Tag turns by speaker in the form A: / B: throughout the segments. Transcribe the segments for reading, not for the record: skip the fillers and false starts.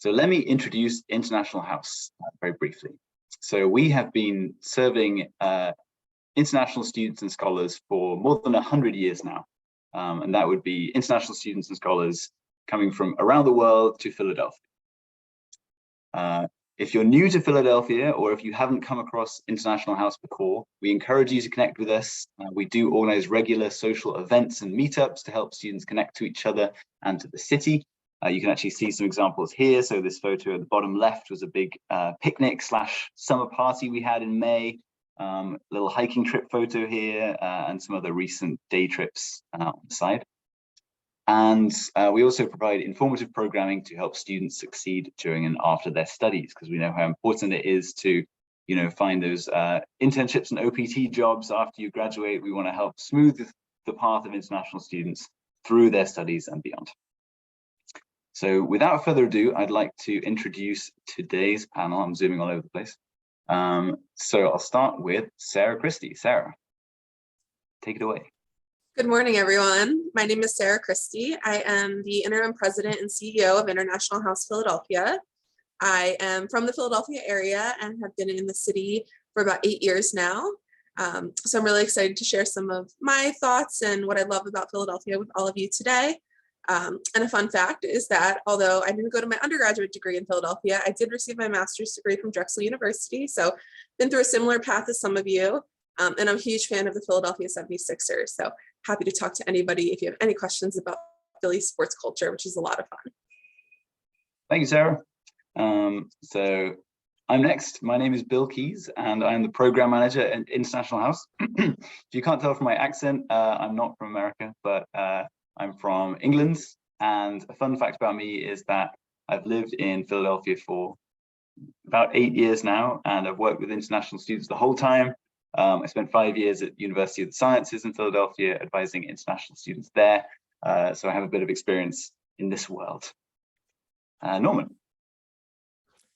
A: So let me introduce International House very briefly. So we have been serving international students and scholars for more than 100 years now. And that would be international students and scholars coming from around the world to Philadelphia. If you're new to Philadelphia, or if you haven't come across International House before, we encourage you to connect with us. We do organize regular social events and meetups to help students connect to each other and to the city. You can actually see some examples here. So this photo at the bottom left was a big picnic / summer party we had in May. Little hiking trip photo here, and some other recent day trips on the side. And we also provide informative programming to help students succeed during and after their studies, because we know how important it is to, find those internships and OPT jobs after you graduate. We want to help smooth the path of international students through their studies and beyond. So without further ado, I'd like to introduce today's panel. I'm zooming all over the place. So I'll start with Sarah Christie. Sarah, take it away.
B: Good morning, everyone. My name is Sarah Christie. I am the interim president and CEO of International House Philadelphia. I am from the Philadelphia area and have been in the city for about 8 years now. So I'm really excited to share some of my thoughts and what I love about Philadelphia with all of you today. And a fun fact is that although I didn't go to my undergraduate degree in Philadelphia, I did receive my master's degree from Drexel University. So been through a similar path as some of you. And I'm a huge fan of the Philadelphia 76ers. So happy to talk to anybody if you have any questions about Philly sports culture, which is a lot of fun.
A: Thank you, Sarah. So I'm next. My name is Bill Keys, and I'm the program manager at International House. If you can't tell from my accent, I'm not from America, but I'm from England. And a fun fact about me is that I've lived in Philadelphia for about 8 years now, and I've worked with international students the whole time. I spent 5 years at University of the Sciences in Philadelphia, advising international students there. So I have a bit of experience in this world. Norman.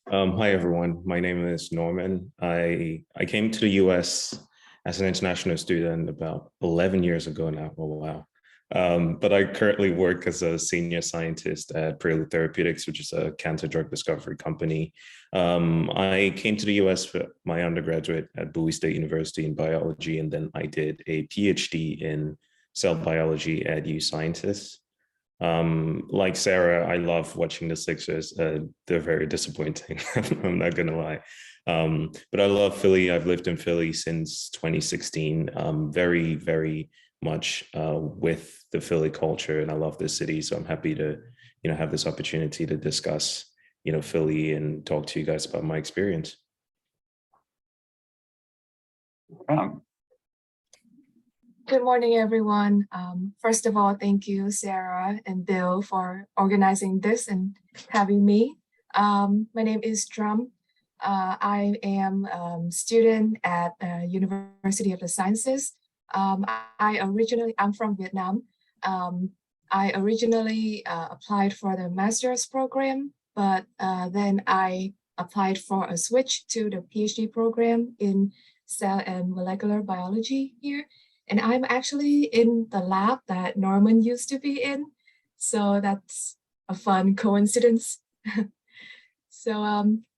C: Hi, everyone. My name is Norman. I came to the US as an international student about 11 years ago now. Oh, wow. But I currently work as a senior scientist at Prelude Therapeutics, which is a cancer drug discovery company. I came to the US for my undergraduate at Bowie State University in biology, and then I did a PhD in cell biology at U Scientists. Like Sarah, I love watching the Sixers. They're very disappointing, I'm not gonna lie. But I love Philly. I've lived in Philly since 2016, very, very much with the Philly culture, and I love this city. So I'm happy to, have this opportunity to discuss, Philly and talk to you guys about my experience.
D: Good morning, everyone. First of all, thank you, Sarah and Bill, for organizing this and having me. My name is Drum. I am a student at University of the Sciences. I'm from Vietnam. I originally applied for the master's program, but then I applied for a switch to the PhD program in cell and molecular biology here. And I'm actually in the lab that Norman used to be in. So that's a fun coincidence. So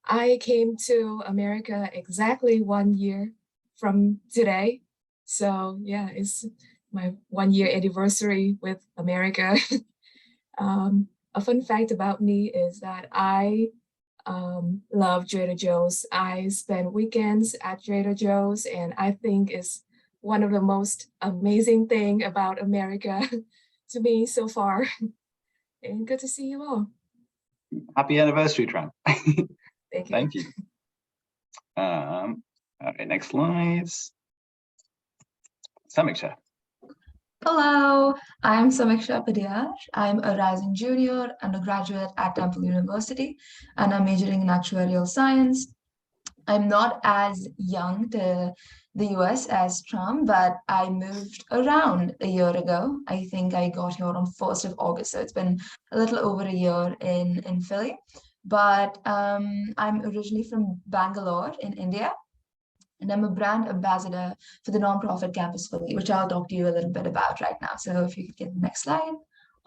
D: I came to America exactly 1 year from today. So yeah, it's my 1 year anniversary with America. A fun fact about me is that I love Trader Joe's. I spend weekends at Trader Joe's, and I think it's one of the most amazing thing about America to me so far. And good to see you all.
A: Happy anniversary, Tran.
D: Thank you.
A: Thank you. Okay, next slides. Samiksha.
E: Hello, I'm Samiksha Padiyar. I'm a rising junior undergraduate at Temple University, and I'm majoring in actuarial science. I'm not as young to the US as Trump, but I moved around a year ago. I think I got here on 1st of August, so it's been a little over a year in Philly. But I'm originally from Bangalore in India, and I'm a brand ambassador for the nonprofit Campus Philly, which I'll talk to you a little bit about right now. So if you could get the next slide.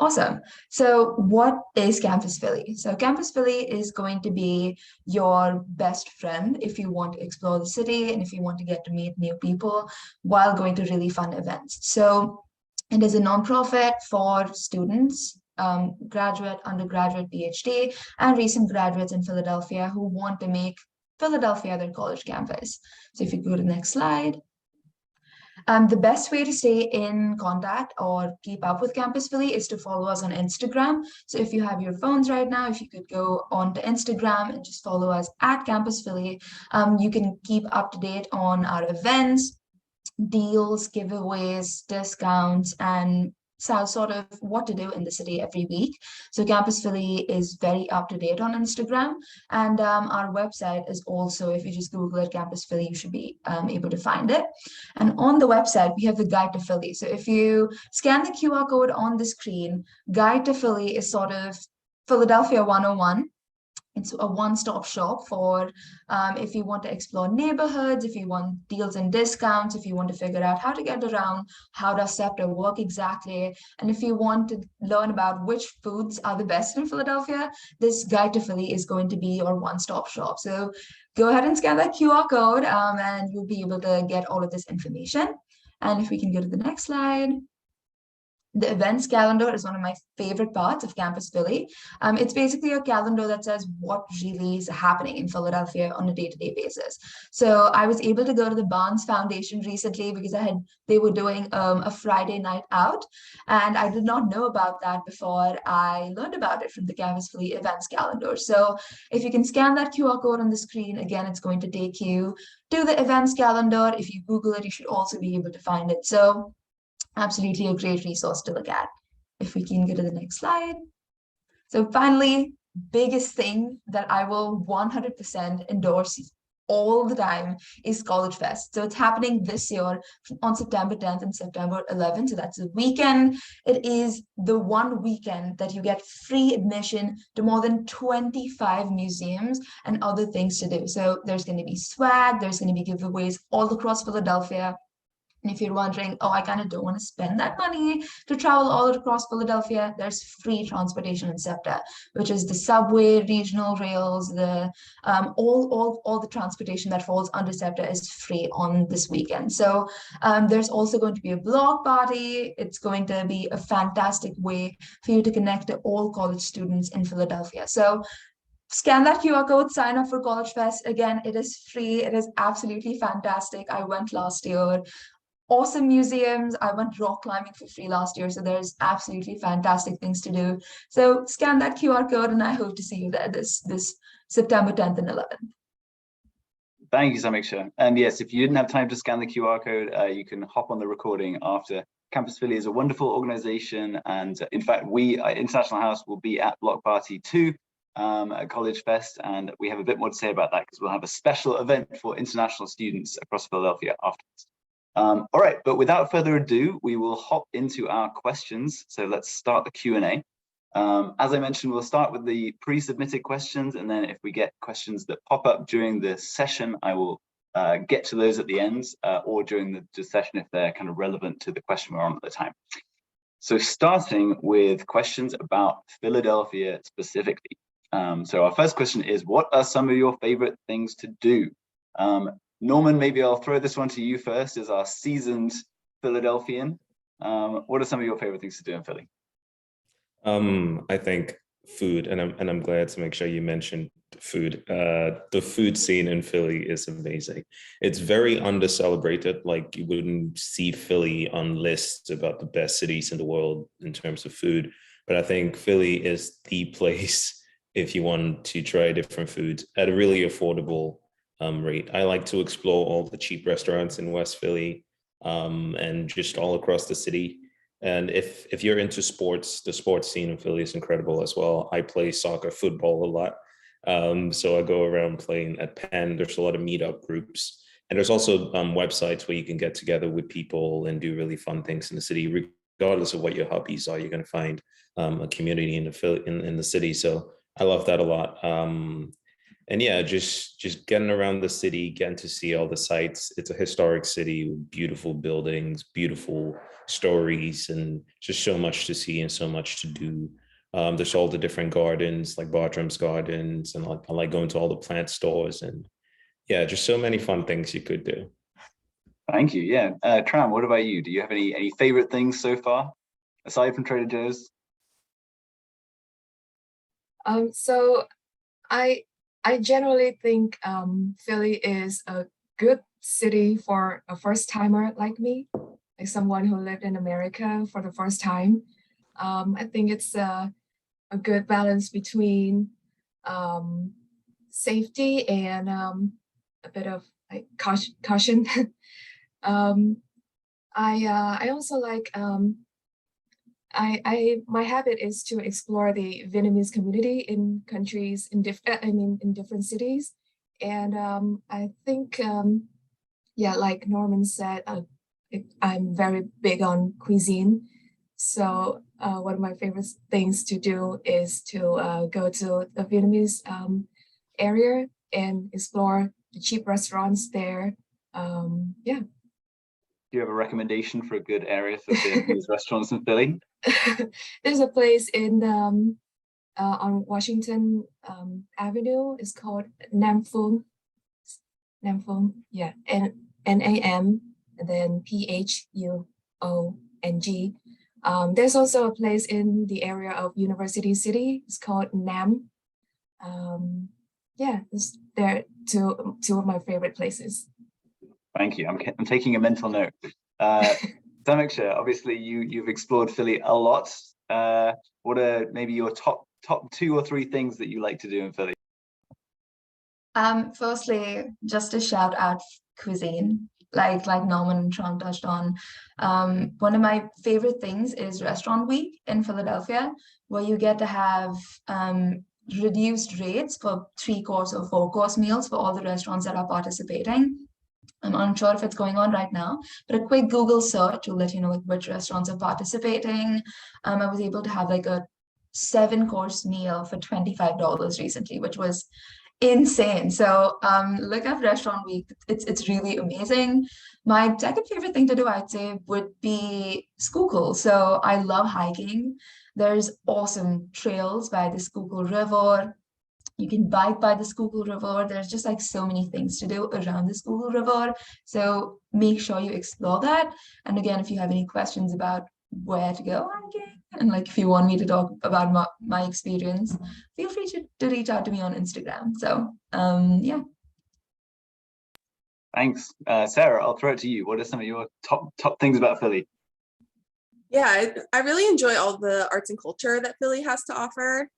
E: Awesome. So what is Campus Philly? So Campus Philly is going to be your best friend if you want to explore the city and if you want to get to meet new people while going to really fun events. So it is a nonprofit for students, graduate, undergraduate, PhD, and recent graduates in Philadelphia who want to make Philadelphia their college campus. So if you go to the next slide. The best way to stay in contact or keep up with Campus Philly is to follow us on Instagram. So if you have your phones right now, if you could go onto Instagram and just follow us at Campus Philly, you can keep up to date on our events, deals, giveaways, discounts, and sort of what to do in the city every week. So Campus Philly is very up to date on Instagram, and our website is also, if you just Google it, Campus Philly, you should be able to find it. And on the website, we have the Guide to Philly. So if you scan the QR code on the screen, Guide to Philly is sort of Philadelphia 101. It's a one-stop shop for if you want to explore neighborhoods, if you want deals and discounts, if you want to figure out how to get around, how does SEPTA work exactly, and if you want to learn about which foods are the best in Philadelphia, this Guide to Philly is going to be your one-stop shop. So go ahead and scan that QR code and you'll be able to get all of this information. And if we can go to the next slide. The events calendar is one of my favorite parts of Campus Philly. It's basically a calendar that says what really is happening in Philadelphia on a day-to-day basis. So I was able to go to the Barnes Foundation recently because they were doing a Friday night out, and I did not know about that before I learned about it from the Campus Philly events calendar. So if you can scan that QR code on the screen, again, it's going to take you to the events calendar. If you Google it, you should also be able to find it. So absolutely a great resource to look at. If we can go to the next slide. So finally, biggest thing that I will 100% endorse all the time is College Fest. So it's happening this year on September 10th and September 11th. So that's a weekend. It is the one weekend that you get free admission to more than 25 museums and other things to do. So there's going to be swag, there's going to be giveaways all across Philadelphia. And if you're wondering, oh, I kind of don't want to spend that money to travel all across Philadelphia, there's free transportation in SEPTA, which is the subway, regional rails, the all the transportation that falls under SEPTA is free on this weekend. So there's also going to be a block party. It's going to be a fantastic way for you to connect to all college students in Philadelphia. So scan that QR code, sign up for College Fest. Again, it is free. It is absolutely fantastic. I went last year. Awesome museums. I went rock climbing for free last year, so there's absolutely fantastic things to do. So scan that QR code, and I hope to see you there this September 10th and 11th.
A: Thank you, Samiksha. And yes, if you didn't have time to scan the QR code, you can hop on the recording after. Campus Philly is a wonderful organization, and in fact, we at International House will be at Block Party 2 at College Fest, and we have a bit more to say about that because we'll have a special event for international students across Philadelphia afterwards. All right, but without further ado, we will hop into our questions. So let's start the Q&A. As I mentioned, we'll start with the pre-submitted questions, and then if we get questions that pop up during the session, I will get to those at the end or during the session if they're kind of relevant to the question we're on at the time. So starting with questions about Philadelphia specifically. So our first question is, what are some of your favorite things to do? Norman, maybe I'll throw this one to you first as our seasoned Philadelphian. What are some of your favorite things to do in Philly?
C: I think food, and I'm glad to make sure you mentioned food. The food scene in Philly is amazing. It's very under-celebrated. Like you wouldn't see Philly on lists about the best cities in the world in terms of food. But I think Philly is the place if you want to try different foods at a really affordable rate. I like to explore all the cheap restaurants in West Philly and just all across the city. And if you're into sports, the sports scene in Philly is incredible as well. I play soccer, football a lot. So I go around playing at Penn. There's a lot of meetup groups. And there's also websites where you can get together with people and do really fun things in the city. Regardless of what your hobbies are, you're going to find a community in the city. So I love that a lot. and yeah, just getting around the city, getting to see all the sights. It's a historic city with beautiful buildings, beautiful stories, and just so much to see and so much to do. There's all the different gardens, like Bartram's Gardens, and I like going to all the plant stores, and yeah, just so many fun things you could do.
A: Thank you. Yeah. Tram, what about you? Do you have any favorite things so far, aside from Trader Joe's?
D: So I generally think Philly is a good city for a first timer like me, like someone who lived in America for the first time. I think it's a good balance between safety and a bit of like caution. um, I also like my habit is to explore the Vietnamese community in countries in in different cities, and I think yeah, like Norman said, I'm very big on cuisine. So one of my favorite things to do is to go to the Vietnamese area and explore the cheap restaurants there. Yeah.
A: Do you have a recommendation for a good area for Vietnamese restaurants in Philly?
D: There's a place in on Washington Avenue. It's called Nam Phuong. Nam Phuong, yeah, Nam and then Phuong. There's also a place in the area of University City. It's called Nam. Yeah, they're two of my favorite places.
A: Thank you. I'm taking a mental note. Samiksha, obviously you've explored Philly a lot. What are maybe your top 2 or 3 things that you like to do in Philly?
E: Firstly, just to shout out cuisine, like Norman and Sean touched on. One of my favorite things is Restaurant Week in Philadelphia, where you get to have reduced rates for 3-course or 4-course meals for all the restaurants that are participating. I'm unsure if it's going on right now, but a quick Google search will let you know like which restaurants are participating. I was able to have like a 7-course meal for $25 recently, which was insane. So look at Restaurant Week. It's really amazing. My second favorite thing to do, I'd say, would be Schuylkill. So I love hiking. There's awesome trails by the Schuylkill River. You can bike by the Schuylkill River. There's just like so many things to do around the Schuylkill River. So make sure you explore that. And again, if you have any questions about where to go hiking, and like if you want me to talk about my experience, feel free to reach out to me on Instagram. So yeah.
A: Thanks. Sarah, I'll throw it to you. What are some of your top things about Philly?
B: Yeah, I really enjoy all the arts and culture that Philly has to offer.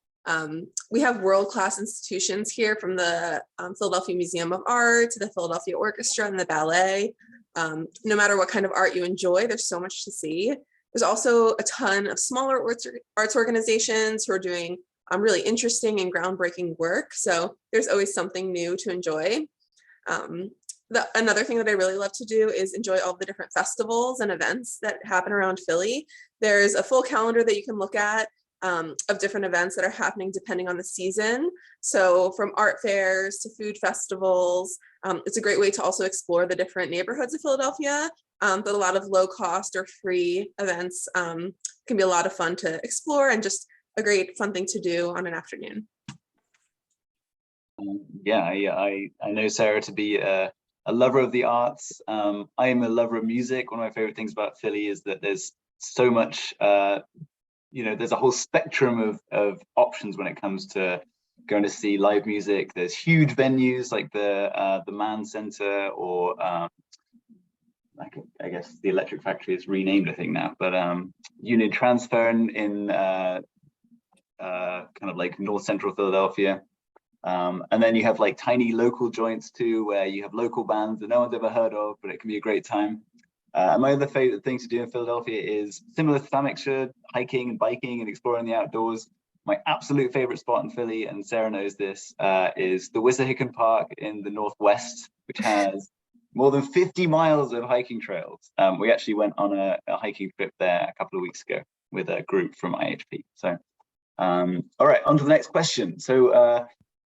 B: We have world-class institutions here, from the Philadelphia Museum of Art to the Philadelphia Orchestra and the ballet. No matter what kind of art you enjoy, there's so much to see. There's also a ton of smaller arts organizations who are doing really interesting and groundbreaking work. So there's always something new to enjoy. Another thing that I really love to do is enjoy all the different festivals and events that happen around Philly. There's a full calendar that you can look at of different events that are happening depending on the season. So from art fairs to food festivals, it's a great way to also explore the different neighborhoods of Philadelphia, but a lot of low cost or free events can be a lot of fun to explore and just a great fun thing to do on an afternoon.
A: Yeah, I know Sarah to be a lover of the arts. I am a lover of music. One of my favorite things about Philly is that there's so much there's a whole spectrum of options when it comes to going to see live music. There's huge venues like the Mann Center, or I guess the Electric Factory is renamed, I think now, but Union Transfer in kind of like north central Philadelphia. And then you have like tiny local joints too, where you have local bands that no one's ever heard of, but it can be a great time. My other favorite thing to do in Philadelphia is similar to Samiksha, hiking and biking and exploring the outdoors. My absolute favorite spot in Philly, and Sarah knows this, is the Wissahickon Park in the Northwest, which has more than 50 miles of hiking trails. We actually went on a hiking trip there a couple of weeks ago with a group from IHP. So, all right, on to the next question. So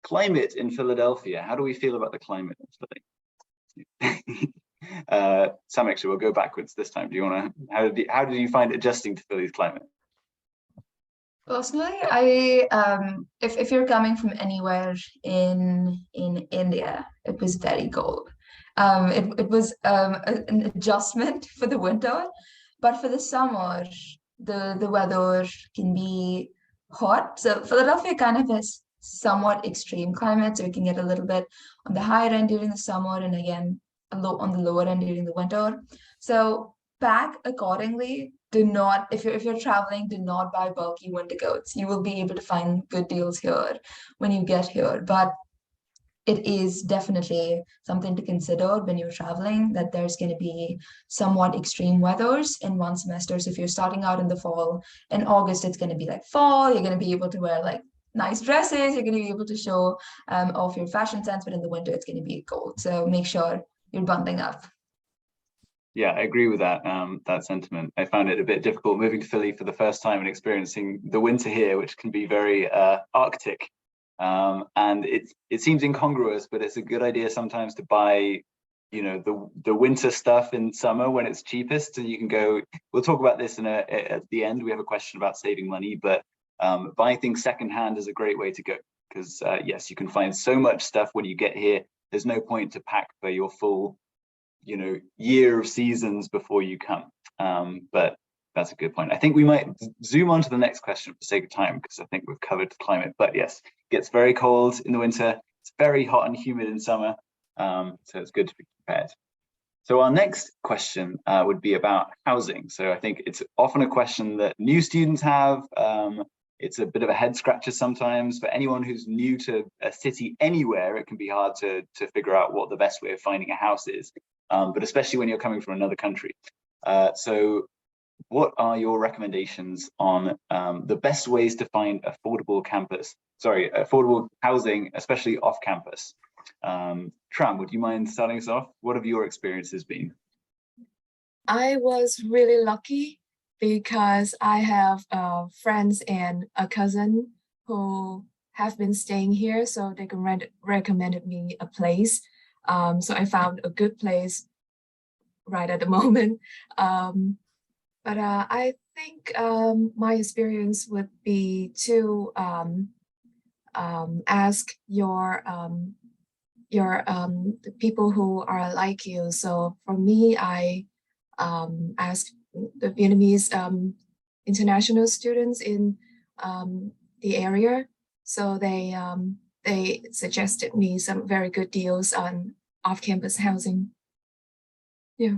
A: climate in Philadelphia. How do we feel about the climate in Philly? Sam, actually, we'll go backwards this time. Do you want to? How did you find adjusting to Philly's climate?
E: Personally, if you're coming from anywhere in India, it was very cold. It was an adjustment for the winter, but for the summer, the weather can be hot. So Philadelphia kind of has somewhat extreme climate, so it can get a little bit on the higher end during the summer, and again on the lower end during the winter. So pack accordingly. Do not, if you're traveling, do not buy bulky winter coats. You will be able to find good deals here when you get here, but it is definitely something to consider when you're traveling, that there's going to be somewhat extreme weathers in one semester. So if you're starting out in the fall, in August it's going to be like fall, you're going to be able to wear like nice dresses, you're going to be able to show off your fashion sense, but in the winter it's going to be cold. So make sure you're bundling up.
A: Yeah, I agree with that sentiment. I found it a bit difficult moving to Philly for the first time and experiencing the winter here, which can be very Arctic. And it seems incongruous, but it's a good idea sometimes to buy, you know, the winter stuff in summer when it's cheapest. So you can go. We'll talk about this at the end. We have a question about saving money, but buying things secondhand is a great way to go, because yes, you can find so much stuff when you get here. There's no point to pack for your full, you know, year of seasons before you come. But that's a good point. I think we might zoom on to the next question for the sake of time, because I think we've covered the climate. But yes, it gets very cold in the winter. It's very hot and humid in summer. So it's good to be prepared. So our next question would be about housing. So I think it's often a question that new students have. It's a bit of a head scratcher sometimes. For anyone who's new to a city anywhere, it can be hard to figure out what the best way of finding a house is, but especially when you're coming from another country. So what are your recommendations on the best ways to find affordable housing, especially off campus? Tram, would you mind starting us off? What have your experiences been?
D: I was really lucky because I have friends and a cousin who have been staying here, so they recommended me a place. So I found a good place right at the moment. But I think my experience would be to ask the people who are like you. So for me, I asked the Vietnamese international students in the area. So they suggested me some very good deals on off-campus housing. Yeah.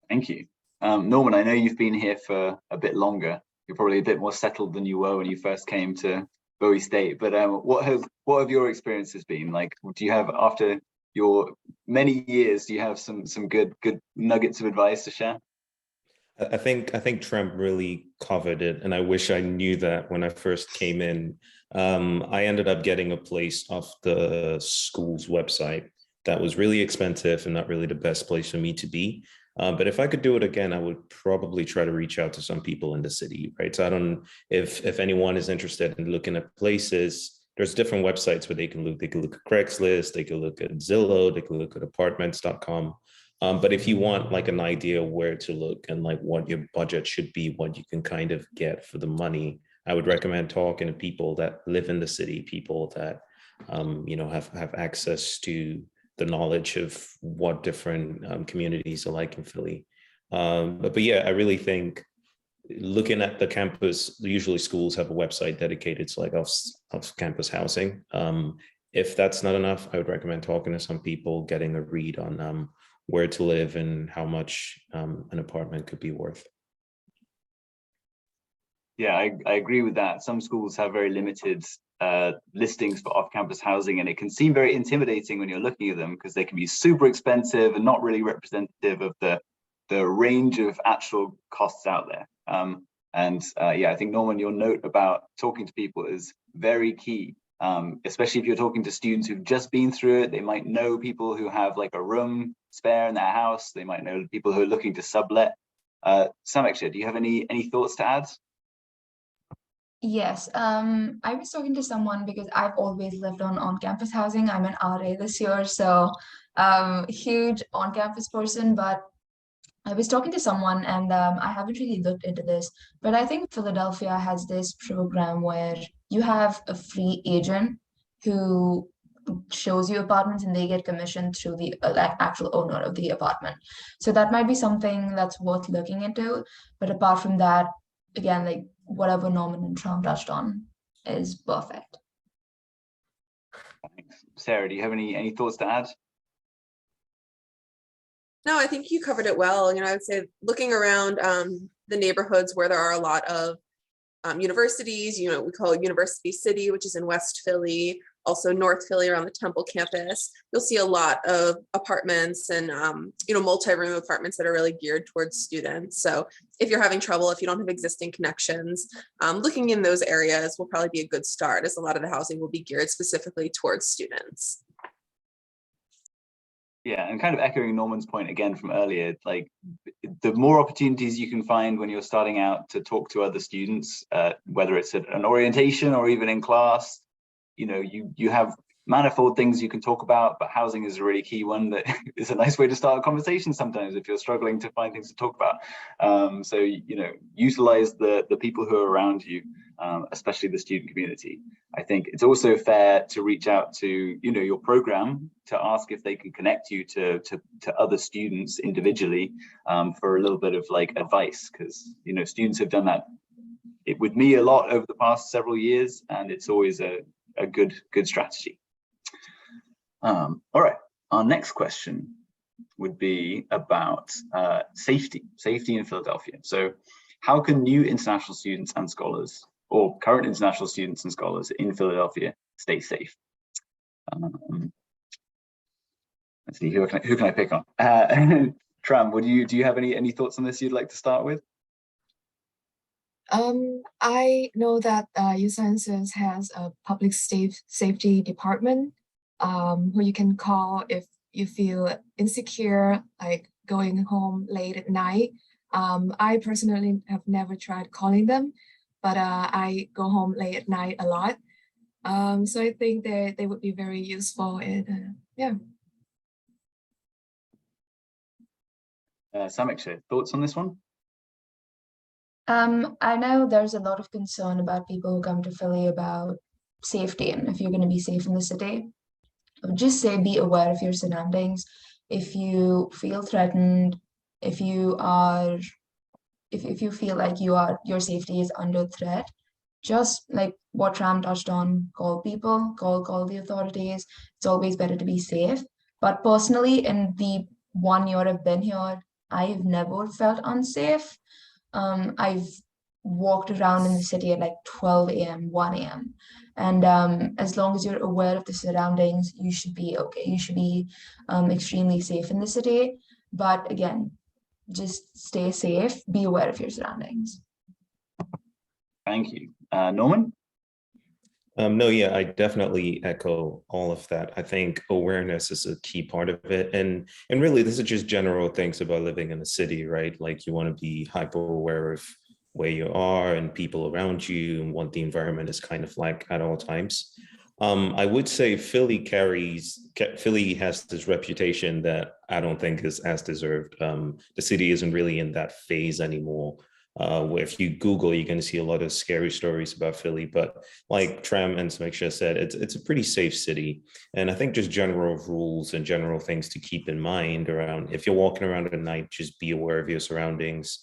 A: Thank you. Norman, I know you've been here for a bit longer. You're probably a bit more settled than you were when you first came to Bowie State, but what have your experiences been like? Do you have, after your many years, do you have some good nuggets of advice to share?
C: I think Trump really covered it, and I wish I knew that when I first came in. I ended up getting a place off the school's website that was really expensive and not really the best place for me to be. But if I could do it again, I would probably try to reach out to some people in the city, right? So I don't, if anyone is interested in looking at places, there's different websites where they can look. They can look at Craigslist, they can look at Zillow, they can look at apartments.com. But if you want like an idea where to look and like what your budget should be, what you can kind of get for the money, I would recommend talking to people that live in the city, people that you know, have access to the knowledge of what different communities are like in Philly. But yeah, I really think looking at the campus, usually schools have a website dedicated to like off-campus housing. If that's not enough, I would recommend talking to some people, getting a read on where to live and how much an apartment could be worth.
A: Yeah, I agree with that. Some schools have very limited listings for off-campus housing, and it can seem very intimidating when you're looking at them because they can be super expensive and not really representative of the range of actual costs out there. Yeah, I think, Norman, your note about talking to people is very key, especially if you're talking to students who've just been through it. They might know people who have like a room spare in their house. They might know people who are looking to sublet. Samiksha, do you have any thoughts to add?
E: Yes, I was talking to someone because I've always lived on campus housing. I'm an RA this year, so huge on-campus person, but I was talking to someone and I haven't really looked into this, but I think Philadelphia has this program where you have a free agent who shows you apartments and they get commissioned through the like actual owner of the apartment. So that might be something that's worth looking into. But apart from that, again, like whatever Norman and Trump touched on is perfect.
A: Thanks. Sarah, do you have any thoughts to add?
B: No, I think you covered it well. I would say looking around the neighborhoods where there are a lot of universities, we call it University City, which is in West Philly, also North Philly around the Temple campus. You'll see a lot of apartments and, multi-room apartments that are really geared towards students. So if you're having trouble, if you don't have existing connections, looking in those areas will probably be a good start, as a lot of the housing will be geared specifically towards students.
A: Yeah, and kind of echoing Norman's point again from earlier, like the more opportunities you can find when you're starting out to talk to other students, whether it's at an orientation or even in class, you have manifold things you can talk about, but housing is a really key one that is a nice way to start a conversation sometimes if you're struggling to find things to talk about. So utilize the people who are around you, especially the student community. I think it's also fair to reach out to your program to ask if they can connect you to other students individually for a little bit of like advice, because students have done that with me a lot over the past several years, and it's always a good strategy. All right, our next question would be about safety in Philadelphia. So how can new international students and scholars, or current international students and scholars in Philadelphia, stay safe? Let's see, who can I pick on? Tram, do you have any thoughts on this you'd like to start with?
D: I know that U Sciences has a public safety department who you can call if you feel insecure, like going home late at night. I personally have never tried calling them, but I go home late at night a lot. So I think they would be very useful. And yeah.
A: Samiksha, thoughts on this one?
E: I know there's a lot of concern about people who come to Philly about safety and if you're going to be safe in the city. I would just say be aware of your surroundings. If you feel threatened, if you feel like your safety is under threat, just like what Ram touched on, call people, call the authorities. It's always better to be safe. But personally, in the 1 year I've been here, I've never felt unsafe. I've walked around in the city at like 12 a.m., 1 a.m. And as long as you're aware of the surroundings, you should be okay. You should be extremely safe in the city. But again, just stay safe, be aware of your surroundings.
A: Thank you. Norman?
C: No, yeah, I definitely echo all of that. I think awareness is a key part of it. And really, this is just general things about living in a city, right? Like you want to be hyper aware of where you are and people around you and what the environment is kind of like at all times. I would say Philly has this reputation that I don't think is as deserved. The city isn't really in that phase anymore. Where if you Google, you're going to see a lot of scary stories about Philly. But like Tram and Samiksha said, it's a pretty safe city. And I think just general rules and general things to keep in mind around, if you're walking around at night, just be aware of your surroundings.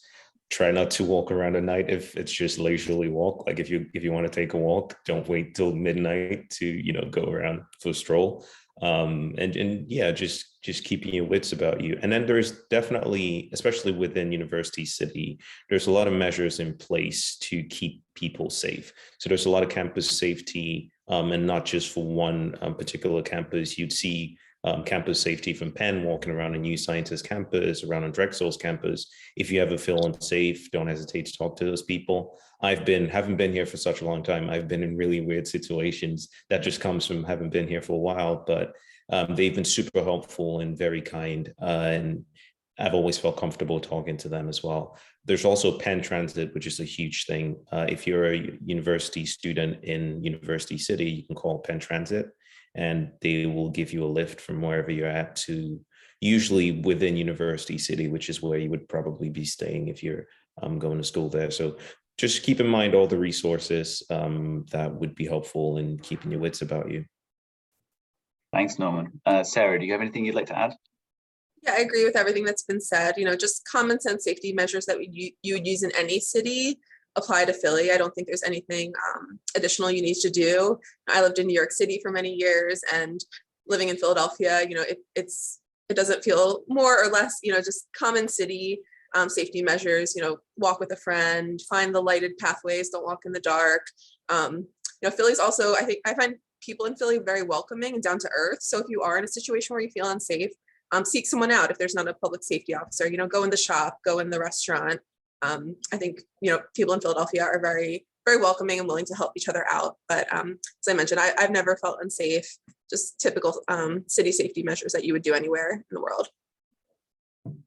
C: Try not to walk around at night if it's just leisurely walk. Like if you want to take a walk, don't wait till midnight to go around for a stroll. And yeah, just keeping your wits about you. And then there's definitely, especially within University City, there's a lot of measures in place to keep people safe. So there's a lot of campus safety, and not just for one particular campus. You'd see campus safety from Penn walking around a New Scientist campus, around on Drexel's campus. If you ever feel unsafe, don't hesitate to talk to those people. Haven't been here for such a long time. I've been in really weird situations. That just comes from having been here for a while, but they've been super helpful and very kind. And I've always felt comfortable talking to them as well. There's also Penn Transit, which is a huge thing. If you're a university student in University City, you can call Penn Transit and they will give you a lift from wherever you're at to usually within University City, which is where you would probably be staying if you're going to school there. So just keep in mind all the resources that would be helpful in keeping your wits about you.
A: Thanks, Norman. Sarah, do you have anything you'd like to add?
B: Yeah, I agree with everything that's been said. You know, just common sense safety measures that you would use in any city apply to Philly. I don't think there's anything additional you need to do. I lived in New York City for many years, and living in Philadelphia, you know, it doesn't feel more or less, you know, just common city safety measures. You know, walk with a friend, find the lighted pathways, don't walk in the dark. You know, Philly's also, I find people in Philly very welcoming and down to earth. So if you are in a situation where you feel unsafe, seek someone out. If there's not a public safety officer, you know, go in the shop, go in the restaurant. I think, you know, people in Philadelphia are very, very welcoming and willing to help each other out. But as I mentioned, I've never felt unsafe, just typical city safety measures that you would do anywhere in the world.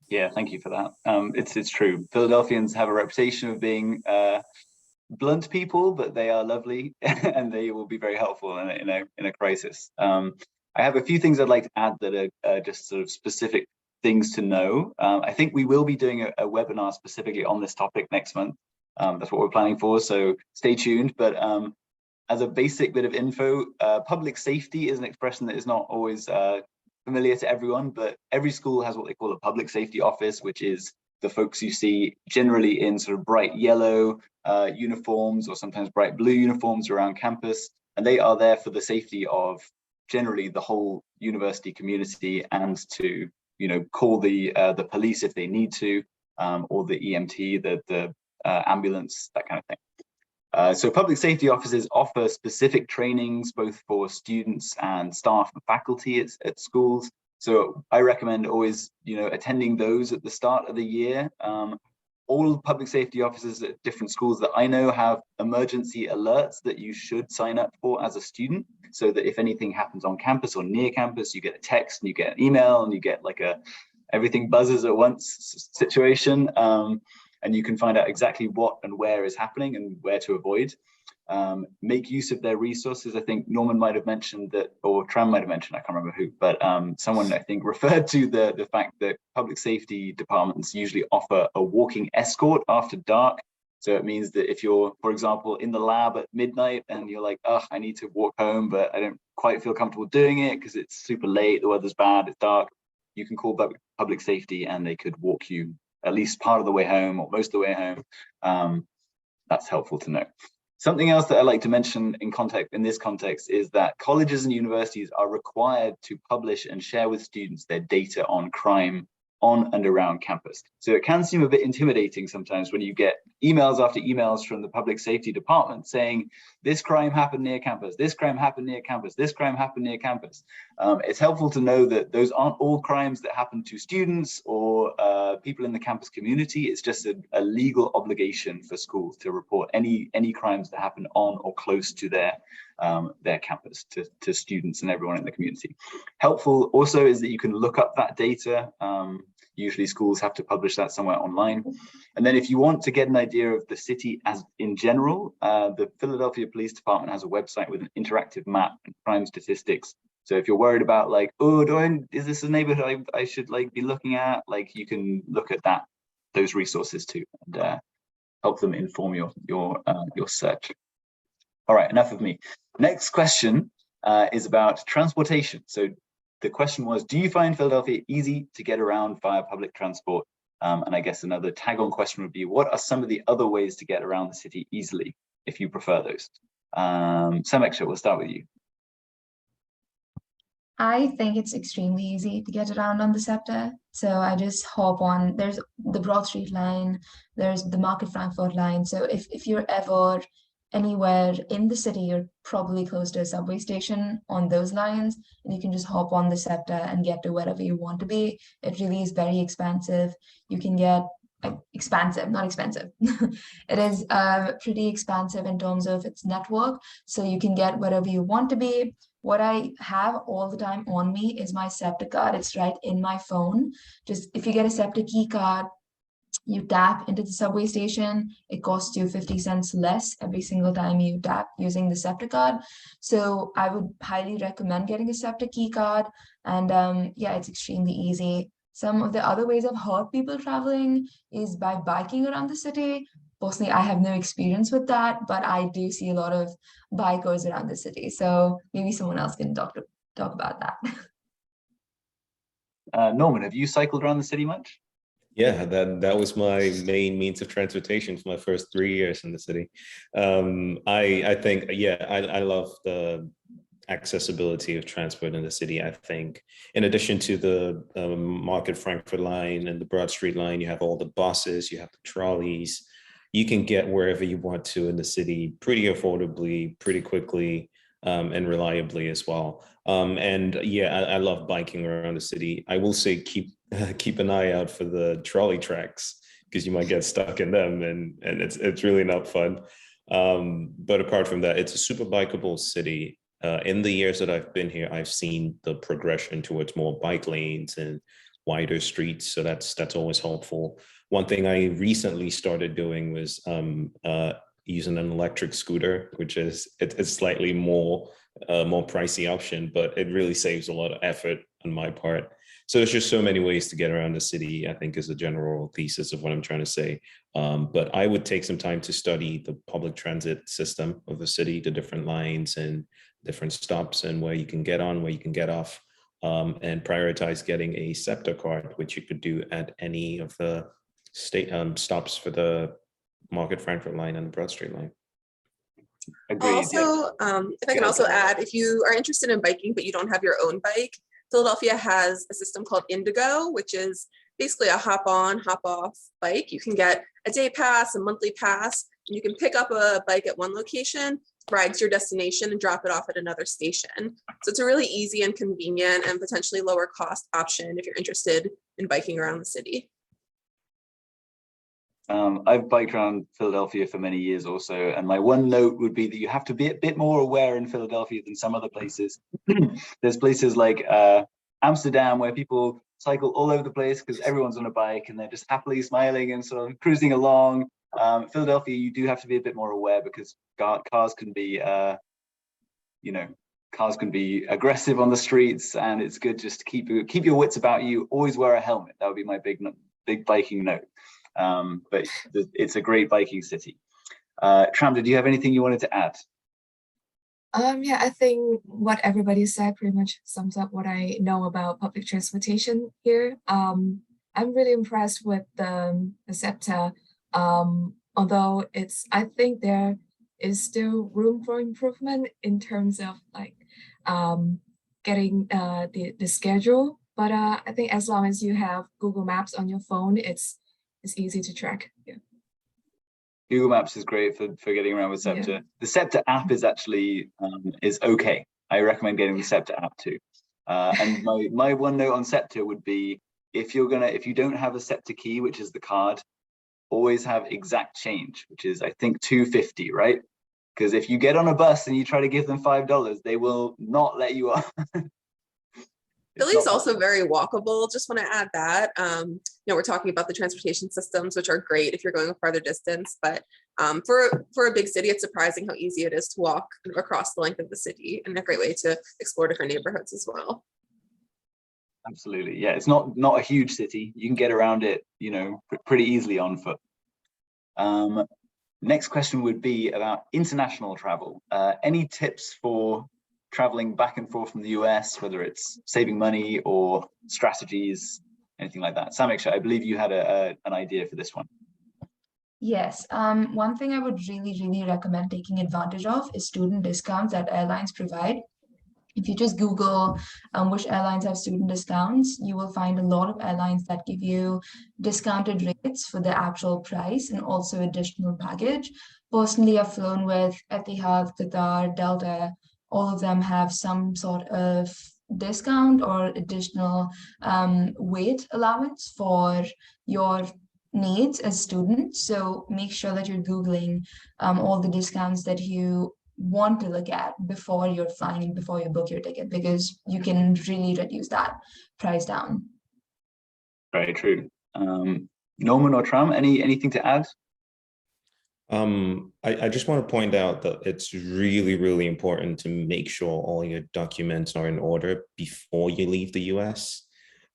A: Yeah, thank you for that. It's true. Philadelphians have a reputation of being blunt people, but they are lovely and they will be very helpful in a crisis. I have a few things I'd like to add that are just sort of specific things to know. I think we will be doing a webinar specifically on this topic next month. That's what we're planning for, so stay tuned. But as a basic bit of info, public safety is an expression that is not always familiar to everyone, but every school has what they call a public safety office, which is the folks you see generally in sort of bright yellow uniforms or sometimes bright blue uniforms around campus. And they are there for the safety of generally the whole university community, and to, you know, call the police if they need to, or the EMT, the ambulance, that kind of thing. So public safety offices offer specific trainings both for students and staff and faculty at schools. So I recommend always, you know, attending those at the start of the year. All public safety offices at different schools that I know have emergency alerts that you should sign up for as a student, so that if anything happens on campus or near campus, you get a text and you get an email and you get like a everything buzzes at once situation, and you can find out exactly what and where is happening and where to avoid. Make use of their resources. I think Norman might have mentioned that, or Tram might have mentioned, I can't remember who, but someone I think referred to the fact that public safety departments usually offer a walking escort after dark. So it means that if you're, for example, in the lab at midnight and you're like, oh, I need to walk home, but I don't quite feel comfortable doing it because it's super late, the weather's bad, it's dark, you can call public safety and they could walk you at least part of the way home or most of the way home. That's helpful to know. Something else that I like to mention in this context is that colleges and universities are required to publish and share with students their data on crime on and around campus. So it can seem a bit intimidating sometimes when you get emails after emails from the public safety department saying, this crime happened near campus, this crime happened near campus, this crime happened near campus. It's helpful to know that those aren't all crimes that happen to students or people in the campus community. It's just a legal obligation for schools to report any crimes that happen on or close to their campus to students and everyone in the community. Helpful also is that you can look up that data. Usually schools have to publish that somewhere online. And then if you want to get an idea of the city as in general, the Philadelphia Police Department has a website with an interactive map and crime statistics. So if you're worried about like, oh, is this a neighborhood I should like be looking at? Like you can look at those resources too, and help them inform your search. All right, enough of me. Next question is about transportation. So the question was, do you find Philadelphia easy to get around via public transport? And I guess another tag-on question would be, what are some of the other ways to get around the city easily, if you prefer those? Sameksha, we'll start with you.
E: I think it's extremely easy to get around on the SEPTA. So I just hop on, there's the Broad Street line, there's the Market Frankfurt line. So if you're ever anywhere in the city, you're probably close to a subway station on those lines, and you can just hop on the SEPTA and get to wherever you want to be. It really is very expansive. You can get expansive, not expensive. It is pretty expansive in terms of its network. So you can get wherever you want to be. What I have all the time on me is my SEPTA card. It's right in my phone. Just if you get a SEPTA key card, you tap into the subway station, it costs you 50 cents less every single time you tap using the SEPTA card. So I would highly recommend getting a SEPTA key card. And yeah, it's extremely easy. Some of the other ways I've heard people traveling is by biking around the city. Personally, I have no experience with that, but I do see a lot of bikers around the city. So maybe someone else can talk about that.
A: Norman, have you cycled around the city much?
C: Yeah, that was my main means of transportation for my first 3 years in the city. I think, yeah, I love the accessibility of transport in the city. I think in addition to the Market Frankfurt line and the Broad Street line, you have all the buses, you have the trolleys. You can get wherever you want to in the city pretty affordably, pretty quickly, and reliably as well. And yeah, I love biking around the city. I will say keep an eye out for the trolley tracks because you might get stuck in them, and it's really not fun. But apart from that, it's a super bikeable city. In the years that I've been here, I've seen the progression towards more bike lanes and wider streets, so that's always helpful. One thing I recently started doing was using an electric scooter, which is it's slightly more pricey option, but it really saves a lot of effort on my part. So there's just so many ways to get around the city, I think, is a general thesis of what I'm trying to say. But I would take some time to study the public transit system of the city, the different lines and different stops and where you can get on, where you can get off, and prioritize getting a SEPTA card, which you could do at any of the state stops for the Market Frankfurt line and the Broad Street line.
A: Agreed.
B: Also, if I can also add, if you are interested in biking, but you don't have your own bike, Philadelphia has a system called Indigo, which is basically a hop on, hop off bike. You can get a day pass, a monthly pass, and you can pick up a bike at one location, ride to your destination, and drop it off at another station. So it's a really easy and convenient and potentially lower cost option if you're interested in biking around the city.
A: I've biked around Philadelphia for many years also, and my one note would be that you have to be a bit more aware in Philadelphia than some other places. There's places like Amsterdam where people cycle all over the place because everyone's on a bike and they're just happily smiling and sort of cruising along. Philadelphia, you do have to be a bit more aware because cars can be, cars can be aggressive on the streets, and it's good just to keep your wits about you. Always wear a helmet. That would be my big biking note. But it's a great biking city. Tram, did you have anything you wanted to add?
D: Yeah, I think what everybody said pretty much sums up what I know about public transportation here. I'm really impressed with the SEPTA, although I think there is still room for improvement in terms of like getting the schedule. But I think as long as you have Google Maps on your phone, it's easy to track. Yeah.
A: Google Maps is great for getting around with SEPTA. Yeah. The SEPTA app is actually is okay. I recommend getting the SEPTA app too. And my one note on SEPTA would be if you don't have a SEPTA key, which is the card, always have exact change, which is I think $2.50, right? Because if you get on a bus and you try to give them $5, they will not let you off.
B: Philly's also very walkable. Just want to add that. We're talking about the transportation systems, which are great if you're going a farther distance, but for a big city, it's surprising how easy it is to walk across the length of the city, and a great way to explore different neighborhoods as well.
A: Absolutely, yeah. It's not a huge city. You can get around it, pretty easily on foot. Next question would be about international travel. Any tips for traveling back and forth from the US, whether it's saving money or strategies, anything like that? Samiksha, I believe you had an idea for this one.
E: Yes, one thing I would really recommend taking advantage of is student discounts that airlines provide. If you just Google which airlines have student discounts, you will find a lot of airlines that give you discounted rates for the actual price and also additional baggage. Personally, I've flown with Etihad, Qatar, Delta. All of them have some sort of discount or additional weight allowance for your needs as students. So make sure that you're Googling all the discounts that you want to look at before you're flying and before you book your ticket, because you can really reduce that price down.
A: Very true. Norman or Tram, anything to add?
C: I just want to point out that it's really, really important to make sure all your documents are in order before you leave the US.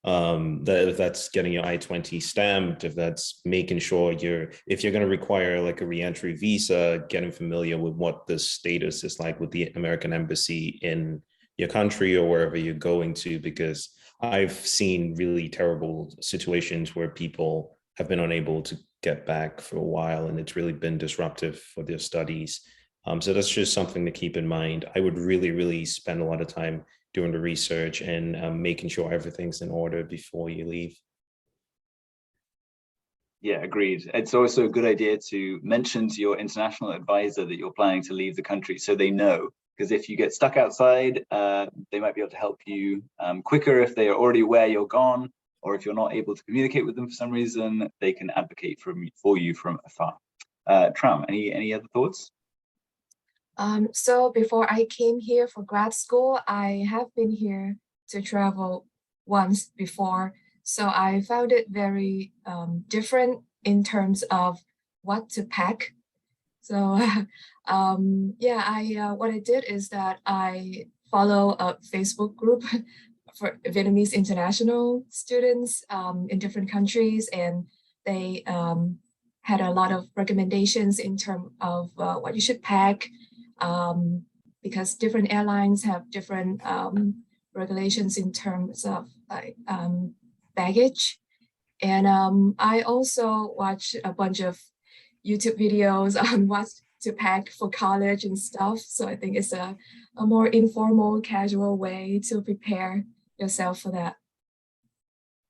C: That if that's getting your I-20 stamped, if that's making sure if you're going to require like a re-entry visa, getting familiar with what the status is like with the American embassy in your country or wherever you're going to, because I've seen really terrible situations where people have been unable to get back for a while, and it's really been disruptive for their studies. So that's just something to keep in mind. I would really, really spend a lot of time doing the research and making sure everything's in order before you leave.
A: Yeah, agreed. It's also a good idea to mention to your international advisor that you're planning to leave the country so they know, because if you get stuck outside, they might be able to help you quicker if they are already aware you're gone, or if you're not able to communicate with them for some reason, they can advocate for you from afar. Tram, any other thoughts?
D: So before I came here for grad school, I have been here to travel once before. So I found it very different in terms of what to pack. So yeah, what I did is that I follow a Facebook group for Vietnamese international students in different countries, and they had a lot of recommendations in terms of what you should pack, because different airlines have different regulations in terms of like baggage. And I also watch a bunch of YouTube videos on what to pack for college and stuff. So I think it's a more informal, casual way to prepare yourself for that.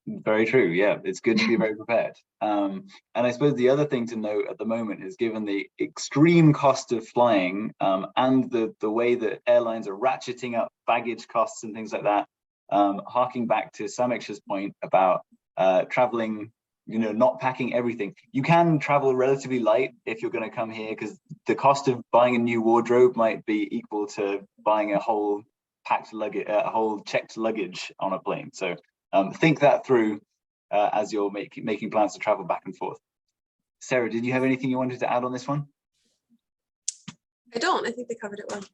A: Very true. Yeah, it's good to be very prepared. And I suppose the other thing to note at the moment is, given the extreme cost of flying and the way that airlines are ratcheting up baggage costs and things like that, harking back to Samiksha's point about traveling, not packing everything. You can travel relatively light if you're going to come here, because the cost of buying a new wardrobe might be equal to buying a whole packed luggage, a whole checked luggage on a plane. So think that through as you're making plans to travel back and forth. Sarah, did you have anything you wanted to add on this one?
B: I don't. I think they covered it well.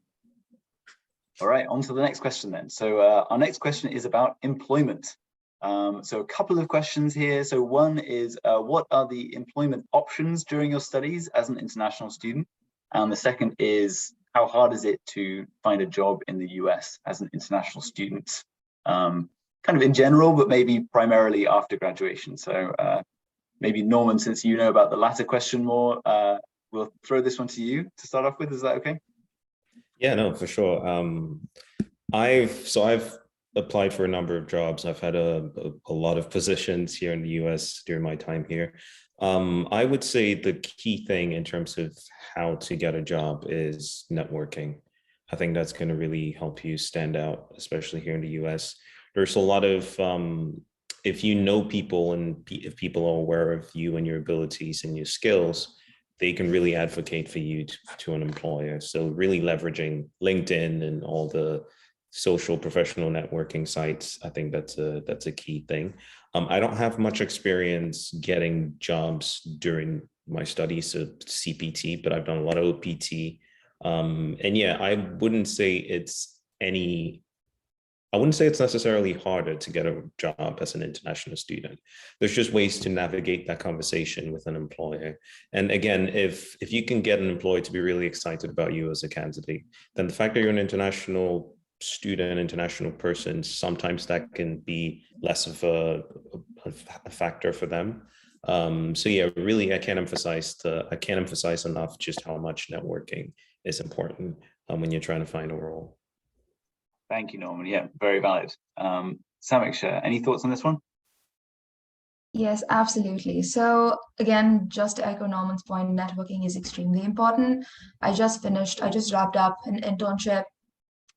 A: All right, on to the next question then. So our next question is about employment. So a couple of questions here. So one is, what are the employment options during your studies as an international student? And the second is, how hard is it to find a job in the US as an international student? Kind of in general, but maybe primarily after graduation. So maybe Norman, since you know about the latter question more, we'll throw this one to you to start off with. Is that okay?
C: Yeah, no, for sure. I've applied for a number of jobs. I've had a lot of positions here in the US during my time here. I would say the key thing in terms of how to get a job is networking. I think that's going to really help you stand out, especially here in the US. There's a lot of, if you know people and if people are aware of you and your abilities and your skills, they can really advocate for you to an employer. So really leveraging LinkedIn and all the social professional networking sites, I think that's a key thing. I don't have much experience getting jobs during my studies of CPT, but I've done a lot of OPT. And yeah, I wouldn't say it's necessarily harder to get a job as an international student. There's just ways to navigate that conversation with an employer. And again, if you can get an employer to be really excited about you as a candidate, then the fact that you're an international student, international person, sometimes that can be less of a factor for them. So yeah, really, I can't emphasize enough just how much networking is important when you're trying to find a role.
A: Thank you, Norman. Yeah, very valid. Samiksha, any thoughts on this one?
E: Yes, absolutely. So again, just to echo Norman's point, networking is extremely important. I just wrapped up an internship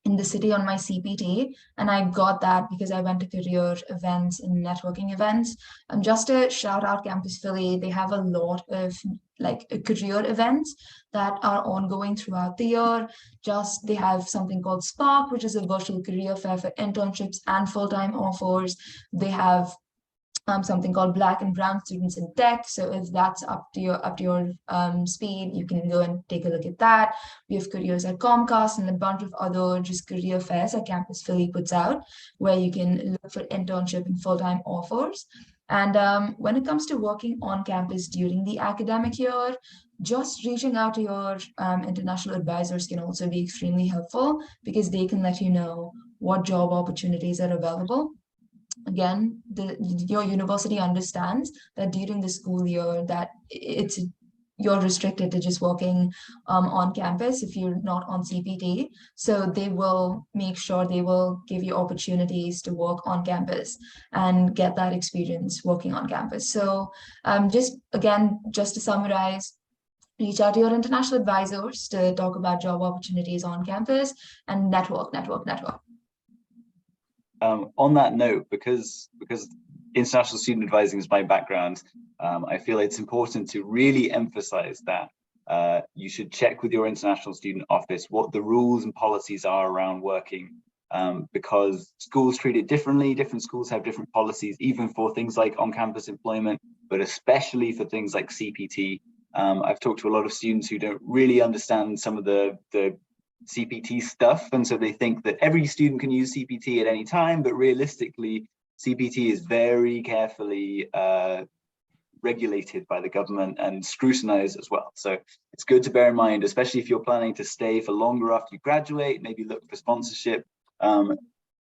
E: in the city on my CPT, and I got that because I went to career events and networking events. Just to shout out Campus Philly, they have a lot of like career events that are ongoing throughout the year. They have something called Spark, which is a virtual career fair for internships and full-time offers. They have something called Black and Brown Students in Tech. So if that's up to your speed, you can go and take a look at that. We have careers at Comcast and a bunch of other just career fairs that Campus Philly puts out, where you can look for internship and full-time offers. And when it comes to working on campus during the academic year, just reaching out to your international advisors can also be extremely helpful, because they can let you know what job opportunities are available. Again, your university understands that during the school year that you're restricted to just working on campus if you're not on CPT. So they will make sure they will give you opportunities to work on campus and get that experience working on campus. So just to summarize, reach out to your international advisors to talk about job opportunities on campus, and network.
A: On that note, because international student advising is my background, I feel it's important to really emphasize that you should check with your international student office what the rules and policies are around working, because schools treat it differently. Different schools have different policies, even for things like on-campus employment, but especially for things like CPT. I've talked to a lot of students who don't really understand some of the CPT stuff, and so they think that every student can use CPT at any time, but realistically CPT is very carefully regulated by the government and scrutinized as well. So it's good to bear in mind, especially if you're planning to stay for longer after you graduate, maybe look for sponsorship.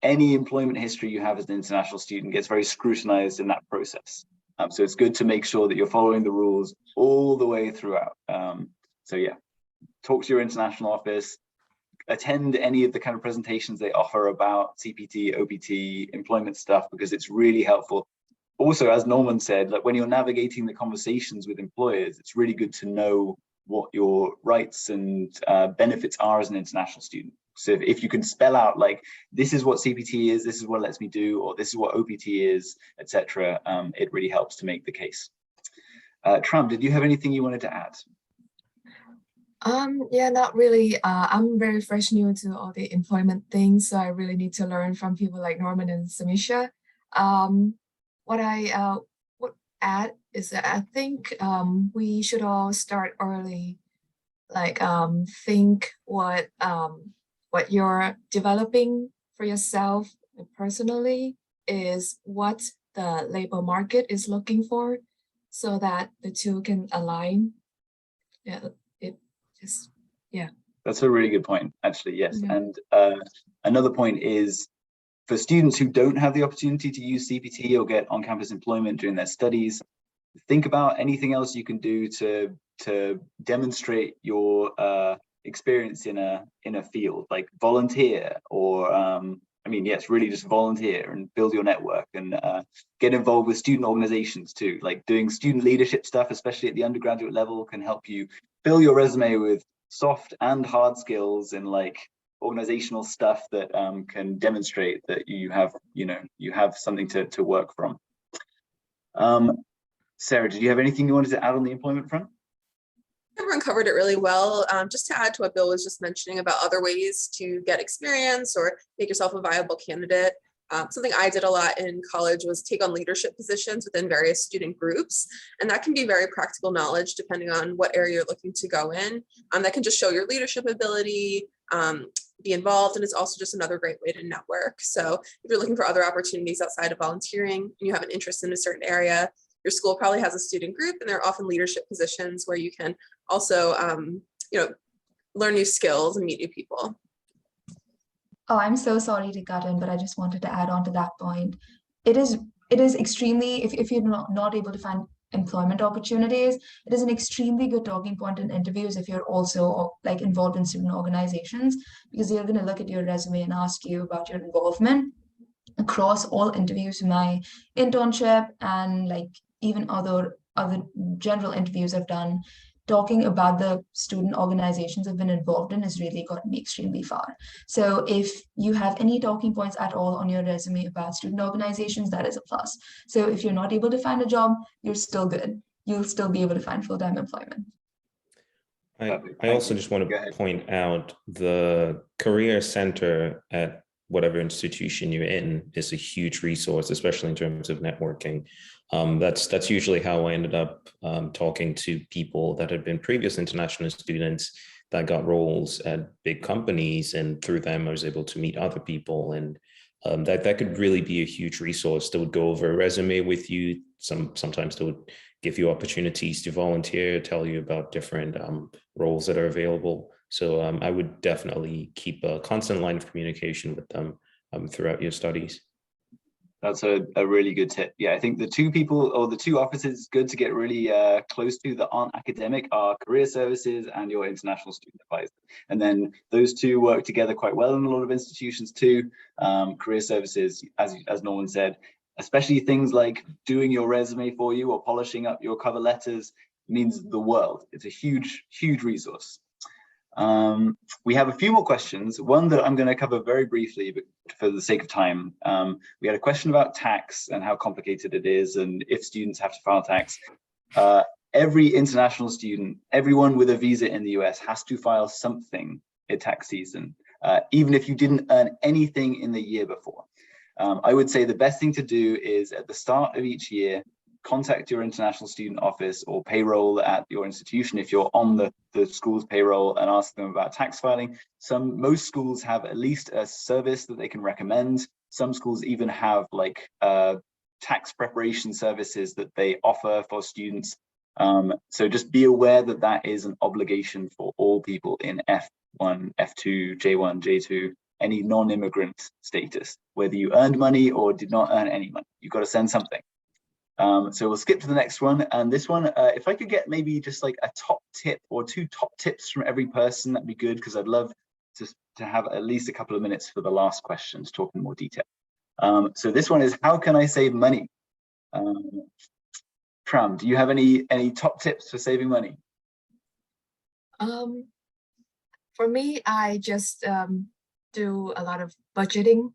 A: Any employment history you have as an international student gets very scrutinized in that process. So it's good to make sure that you're following the rules all the way throughout. So yeah, talk to your international office, attend any of the kind of presentations they offer about CPT, OPT, employment stuff, because it's really helpful. Also, as Norman said, like when you're navigating the conversations with employers, it's really good to know what your rights and benefits are as an international student. So if you can spell out like, this is what CPT is, this is what it lets me do, or this is what OPT is, etc., it really helps to make the case. Tram, did you have anything you wanted to add?
D: Yeah, not really. I'm very fresh new to all the employment things, so I really need to learn from people like Norman and Samisha. What I would add is that I think we should all start early, like think what you're developing for yourself personally is what the labor market is looking for, so that the two can align. Yeah,
A: that's a really good point, actually. Yes.
D: Yeah.
A: And another point is, for students who don't have the opportunity to use CPT or get on-campus employment during their studies, think about anything else you can do to demonstrate your experience in a field, like volunteer, or I mean, yes, really just volunteer and build your network, and get involved with student organizations too. Like doing student leadership stuff, especially at the undergraduate level, can help you fill your resume with soft and hard skills and like organizational stuff that can demonstrate that you have something to work from. Sarah, did you have anything you wanted to add on the employment front?
B: Everyone covered it really well. Just to add to what Bill was just mentioning about other ways to get experience or make yourself a viable candidate. Something I did a lot in college was take on leadership positions within various student groups. And that can be very practical knowledge depending on what area you're looking to go in. That can just show your leadership ability, be involved, and it's also just another great way to network. So if you're looking for other opportunities outside of volunteering and you have an interest in a certain area, your school probably has a student group, and there are often leadership positions where you can also learn new skills and meet new people.
E: Oh, I'm so sorry to cut in, but I just wanted to add on to that point. It is extremely, if you're not able to find employment opportunities, it is an extremely good talking point in interviews if you're also like involved in student organizations, because they're going to look at your resume and ask you about your involvement across all interviews. My internship and like even other general interviews I've done, talking about the student organizations I've been involved in has really gotten me extremely far. So if you have any talking points at all on your resume about student organizations, that is a plus. So if you're not able to find a job, you're still good. You'll still be able to find full-time employment.
C: I also just want to point out the Career Center at whatever institution you're in is a huge resource, especially in terms of networking. That's usually how I ended up talking to people that had been previous international students that got roles at big companies, and through them I was able to meet other people, and that could really be a huge resource. They would go over a resume with you. Sometimes they would give you opportunities to volunteer, tell you about different roles that are available. So I would definitely keep a constant line of communication with them throughout your studies.
A: That's a really good tip. Yeah, I think the two people or the two offices good to get really close to that aren't academic are career services and your international student advisor. And then those two work together quite well in a lot of institutions too. Career services, as Norman said, especially things like doing your resume for you or polishing up your cover letters means the world. It's a huge, huge resource. We have a few more questions. One that I'm going to cover very briefly, but for the sake of time. We had a question about tax and how complicated it is, and if students have to file tax. Every international student, everyone with a visa in the US has to file something at tax season, even if you didn't earn anything in the year before. I would say the best thing to do is at the start of each year, contact your international student office or payroll at your institution if you're on the school's payroll, and ask them about tax filing. Most schools have at least a service that they can recommend. Some schools even have like tax preparation services that they offer for students. So just be aware that that is an obligation for all people in F1, F2, J1, J2, any non-immigrant status, whether you earned money or did not earn any money. You've got to send something. So we'll skip to the next one. And this one, if I could get maybe just like a top tip or two top tips from every person, that'd be good, because I'd love to have at least a couple of minutes for the last question to talk in more detail. So this one is, how can I save money? Tram, do you have any top tips for saving money?
D: For me, I just do a lot of budgeting.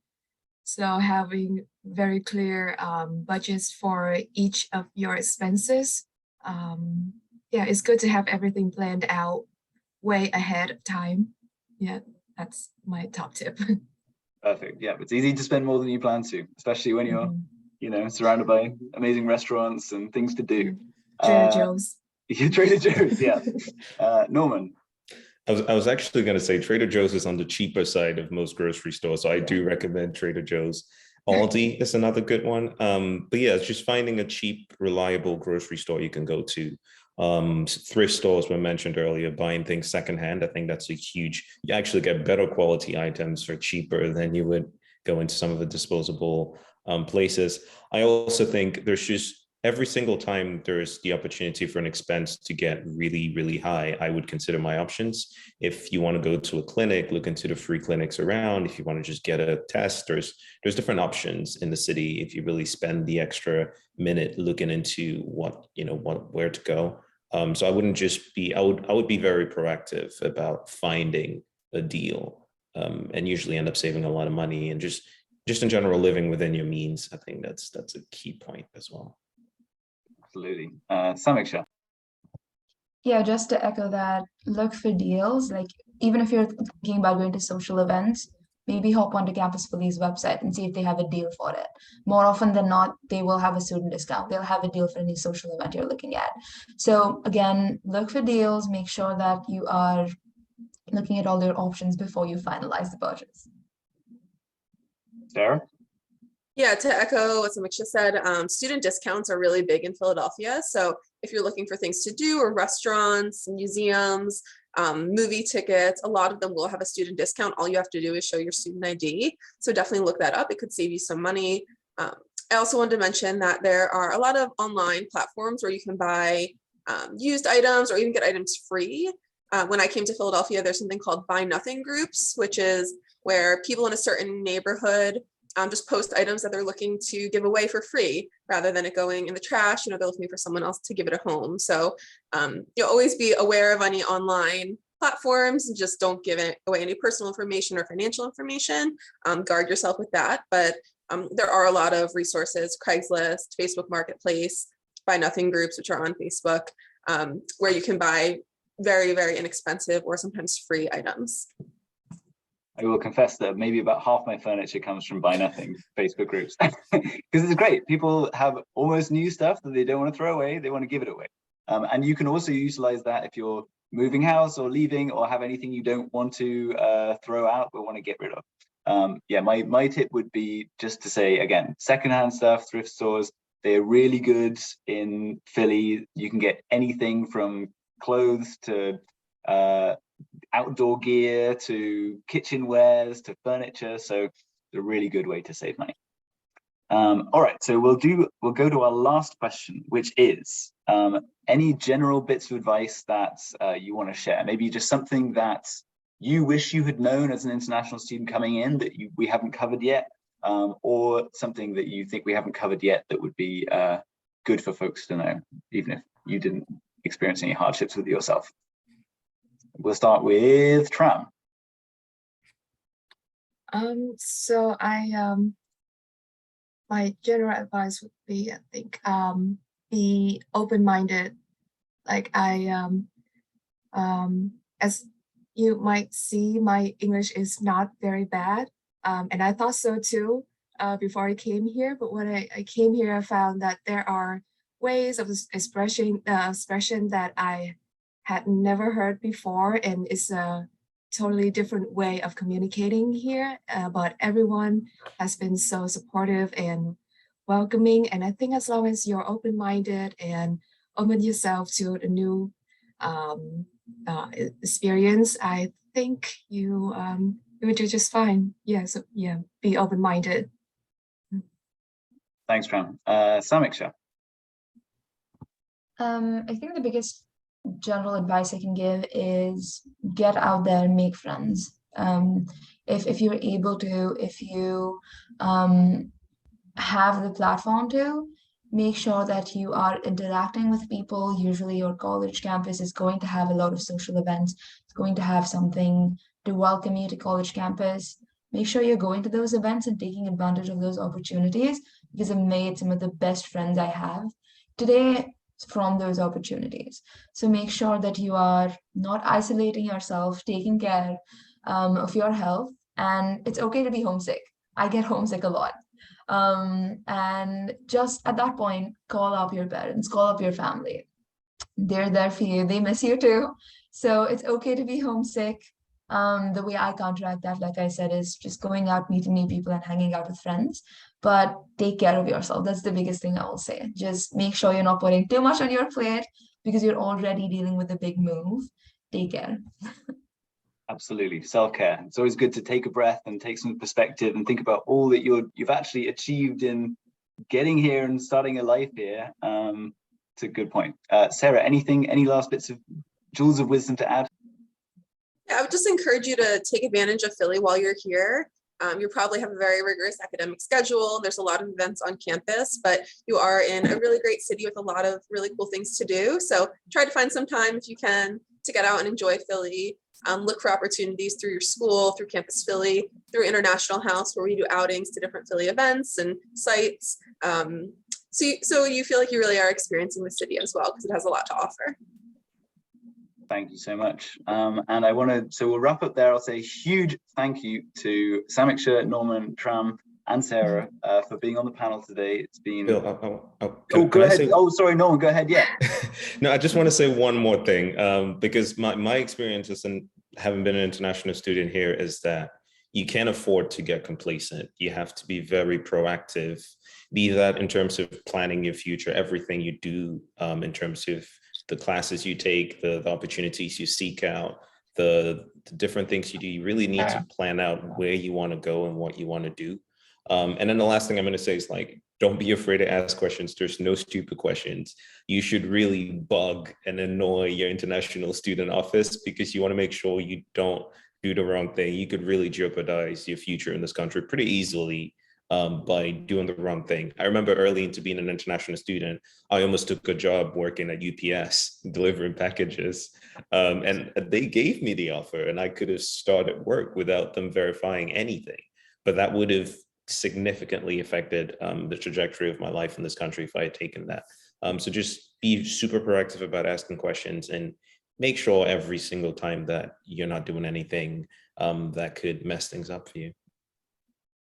D: So having very clear budgets for each of your expenses. Yeah, it's good to have everything planned out way ahead of time. Yeah, that's my top tip.
A: Perfect. Yeah, it's easy to spend more than you plan to, especially when you're, you know, surrounded by amazing restaurants and things to do.
D: Trader Joe's.
A: Trader Joe's, yeah. Norman.
C: I was actually going to say Trader Joe's is on the cheaper side of most grocery stores, so I do recommend Trader Joe's. Aldi is another good one. But yeah, it's just finding a cheap, reliable grocery store you can go to. Thrift stores were mentioned earlier, buying things secondhand. I think that's a huge, you actually get better quality items for cheaper than you would go into some of the disposable places. I also think there's just, every single time there's the opportunity for an expense to get really, really high, I would consider my options. If you want to go to a clinic, look into the free clinics around. If you want to just get a test, there's different options in the city. If you really spend the extra minute looking into where to go. So I wouldn't just be, I would be very proactive about finding a deal, and usually end up saving a lot of money, and just in general, living within your means. I think that's a key point as well.
A: Absolutely. Samiksha.
E: Yeah, just to echo that, look for deals. Like, even if you're thinking about going to social events, maybe hop onto Campus Police website and see if they have a deal for it. More often than not, they will have a student discount. They'll have a deal for any social event you're looking at. So again, look for deals, make sure that you are looking at all your options before you finalize the purchase.
A: Sarah?
B: Yeah, to echo what Samiksha said, student discounts are really big in Philadelphia. So if you're looking for things to do, or restaurants, museums, movie tickets, a lot of them will have a student discount. All you have to do is show your student ID. So definitely look that up. It could save you some money. I also wanted to mention that there are a lot of online platforms where you can buy used items or even get items free. When I came to Philadelphia, there's something called Buy Nothing groups, which is where people in a certain neighborhood just post items that they're looking to give away for free rather than it going in the trash. They're looking for someone else to give it a home. So you'll always be aware of any online platforms and just don't give away any personal information or financial information. Guard yourself with that. But there are a lot of resources, Craigslist, Facebook Marketplace, Buy Nothing groups, which are on Facebook, where you can buy very, very inexpensive or sometimes free items.
A: I will confess that maybe about half my furniture comes from Buy Nothing Facebook groups, because it's great. People have almost new stuff that they don't want to throw away, they want to give it away. And you can also utilize that if you're moving house or leaving or have anything you don't want to throw out but want to get rid of. Yeah, my tip would be just to say, again, secondhand stuff, thrift stores, they're really good in Philly. You can get anything from clothes to outdoor gear to kitchenwares to furniture. So it's a really good way to save money. All right, so we'll go to our last question, which is any general bits of advice that you want to share? Maybe just something that you wish you had known as an international student coming in that we haven't covered yet, or something that you think we haven't covered yet that would be good for folks to know, even if you didn't experience any hardships with yourself. We'll start with Tram.
D: So my general advice would be, I think, be open-minded. Like as you might see, my English is not very bad, and I thought so too before I came here. But when I came here, I found that there are ways of expression that I had never heard before, and it's a totally different way of communicating here. But everyone has been so supportive and welcoming, and I think as long as you're open-minded and open yourself to a new experience, I think you would do just fine. Yeah, so yeah, be open-minded.
A: Thanks, Tram. Samiksha.
E: I think the biggest general advice I can give is get out there and make friends. If you're able to, if you have the platform to, make sure that you are interacting with people. Usually your college campus is going to have a lot of social events. It's going to have something to welcome you to college campus. Make sure you're going to those events and taking advantage of those opportunities, because I've made some of the best friends I have today from those opportunities. So make sure that you are not isolating yourself, taking care of your health. And it's okay to be homesick. I get homesick a lot. And just at that point, call up your parents, call up your family. They're there for you. They miss you too. So it's okay to be homesick. The way I counteract that, like I said, is just going out, meeting new people and hanging out with friends. But take care of yourself. That's the biggest thing I will say. Just make sure you're not putting too much on your plate because you're already dealing with a big move. Take care.
A: Absolutely, self-care. It's always good to take a breath and take some perspective and think about all that you've actually achieved in getting here and starting a life here. It's a good point. Sarah, any last bits of jewels of wisdom to add?
B: Yeah, I would just encourage you to take advantage of Philly while you're here. You probably have a very rigorous academic schedule. There's a lot of events on campus, but you are in a really great city with a lot of really cool things to do. So try to find some time if you can to get out and enjoy Philly. Look for opportunities through your school, through Campus Philly, through International House, where we do outings to different Philly events and sites. So you feel like you really are experiencing the city as well, because it has a lot to offer.
A: Thank you so much. And so we'll wrap up there. I'll say a huge thank you to Samiksha, Norman, Tram, and Sarah for being on the panel today. It's been...
C: Bill,
A: go ahead. Oh, sorry, Norman, go ahead. Yeah.
C: No, I just want to say one more thing, because my experience as having been an international student here is that you can't afford to get complacent. You have to be very proactive, be that in terms of planning your future, everything you do in terms of the classes you take, the opportunities you seek out, the different things you do. You really need to plan out where you want to go and what you want to do. And then the last thing I'm going to say is, like, don't be afraid to ask questions. There's no stupid questions. You should really bug and annoy your international student office, because you want to make sure you don't do the wrong thing. You could really jeopardize your future in this country pretty easily by doing the wrong thing. I remember early into being an international student, I almost took a job working at UPS, delivering packages. And they gave me the offer and I could have started work without them verifying anything. But that would have significantly affected the trajectory of my life in this country if I had taken that. So just be super proactive about asking questions and make sure every single time that you're not doing anything that could mess things up for you.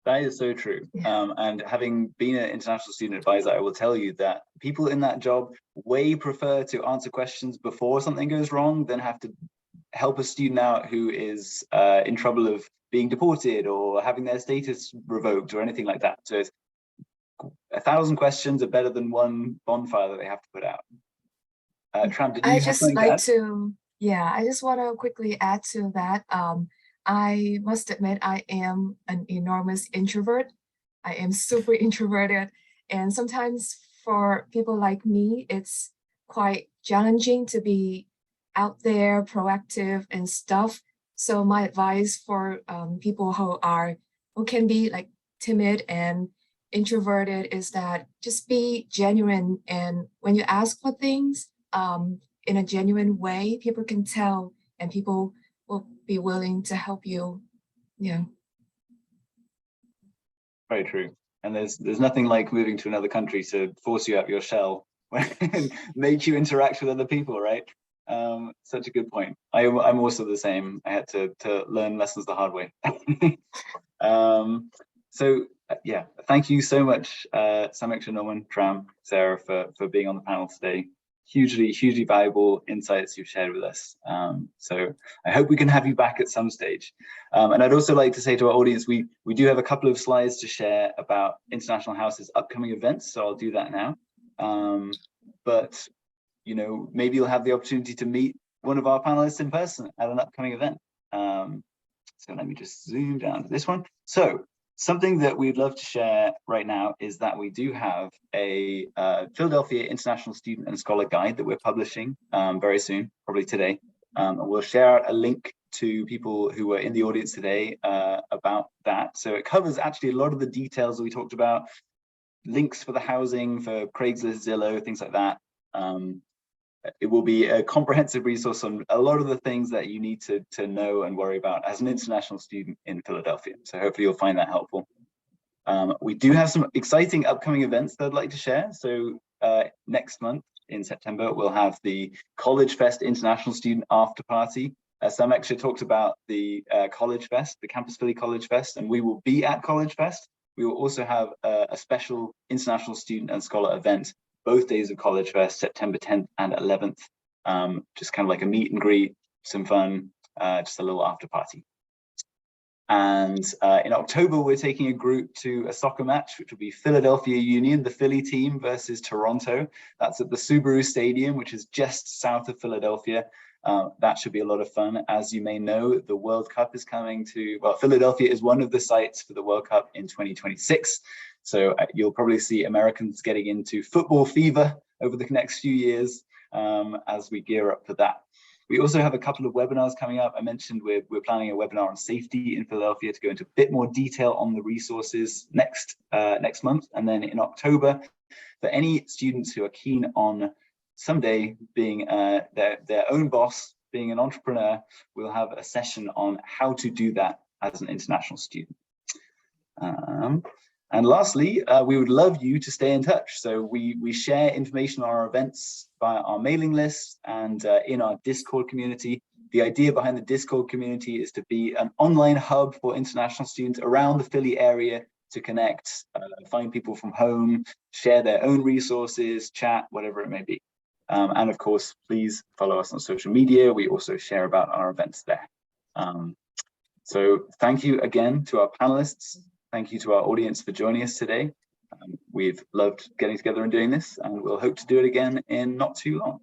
A: That is so true. And having been an international student advisor, I will tell you that people in that job way prefer to answer questions before something goes wrong than have to help a student out who is in trouble of being deported or having their status revoked or anything like that. So it's 1,000 questions are better than one bonfire that they have to put out. Tram, did you have something to add?
D: I just want to quickly add to that. I must admit, I am an enormous introvert. I am super introverted. And sometimes for people like me, it's quite challenging to be out there, proactive and stuff. So my advice for people who can be like timid and introverted is that just be genuine. And when you ask for things in a genuine way, people can tell and people will be willing to help you. Yeah.
A: Very true. And there's nothing like moving to another country to force you out of your shell and make you interact with other people, right? Such a good point. I'm also the same. I had to learn lessons the hard way. Yeah, thank you so much, Samiksha, Norman, Tram, Sarah, for being on the panel today. Hugely valuable insights you've shared with us. So I hope we can have you back at some stage. And I'd also like to say to our audience, we do have a couple of slides to share about International House's upcoming events, so I'll do that now. But you know, maybe you'll have the opportunity to meet one of our panelists in person at an upcoming event. So let me just zoom down to this one. So something that we'd love to share right now is that we do have a Philadelphia International Student and Scholar Guide that we're publishing very soon, probably today. And we'll share a link to people who were in the audience today about that. So it covers actually a lot of the details that we talked about, links for the housing, for Craigslist, Zillow, things like that. It will be a comprehensive resource on a lot of the things that you need to know and worry about as an international student in Philadelphia. So hopefully you'll find that helpful. We do have some exciting upcoming events that I'd like to share. So next month in September, we'll have the College Fest International Student After Party. Sam actually talked about the College Fest, the Campus Philly College Fest, and we will be at College Fest. We will also have a special international student and scholar event both days of College Fest, September 10th and 11th, just kind of like a meet and greet, some fun, just a little after party. And in October, we're taking a group to a soccer match, which will be Philadelphia Union, the Philly team versus Toronto. That's at the Subaru Stadium, which is just south of Philadelphia. That should be a lot of fun. As you may know, the World Cup is coming to, well, Philadelphia is one of the sites for the World Cup in 2026. So you'll probably see Americans getting into football fever over the next few years as we gear up for that. We also have a couple of webinars coming up. I mentioned we're planning a webinar on safety in Philadelphia to go into a bit more detail on the resources next month. And then in October, for any students who are keen on someday being their own boss, being an entrepreneur, we'll have a session on how to do that as an international student. And lastly, we would love you to stay in touch. So we share information on our events via our mailing list and in our Discord community. The idea behind the Discord community is to be an online hub for international students around the Philly area to connect, find people from home, share their own resources, chat, whatever it may be. And of course, please follow us on social media. We also share about our events there. So thank you again to our panelists. Thank you to our audience for joining us today. We've loved getting together and doing this, and we'll hope to do it again in not too long.